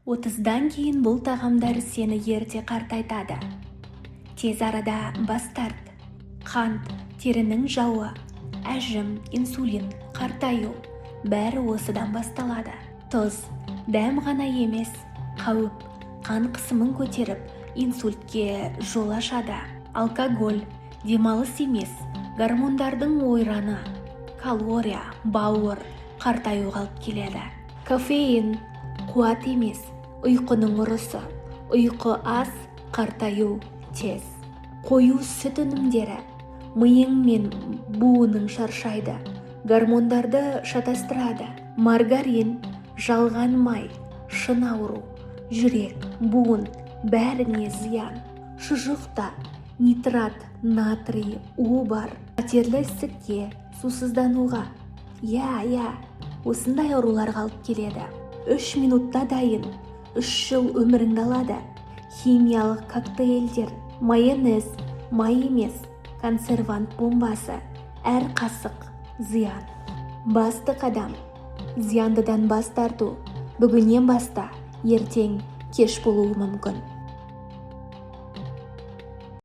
30-дан кейін бұл тағамдар сені ерте қартайтады. Тез арада бас тарт. Қант, терінің жауы, әжім, инсулин, қартаю бәрі осыдан басталады. Тұз, дәм ғана емес, қауіп, қан қысымын көтеріп, инсультке жол ашады. Алкоголь, демалыс емес, гормондардың ойраны, калория, бауыр, қартаюға алып келеді. Кофеин, қуат емес, ұйқының ұрысы. Ұйқы аз, қартаю тез. Қою сүт өнімдері, миың мен буының шаршайды, гормондарды шатастырады. Маргарин, жалған май, шын ауру, жүрек, буын бәріне зиян. Шұжықта нитрат, натрий, у бар. Қатерлі ісікке, сусыздануға. Я, осындай ауруларға алып келеді. 3 минутта дайын, 3 жыл өміріңді алады. Химиялық коктейльдер, майонез, май емес, консервант бомбасы, әр қасық зиян. Басты қадам, зияндыдан бас тарту. Бүгіннен баста, ертең кеш болуы мүмкін.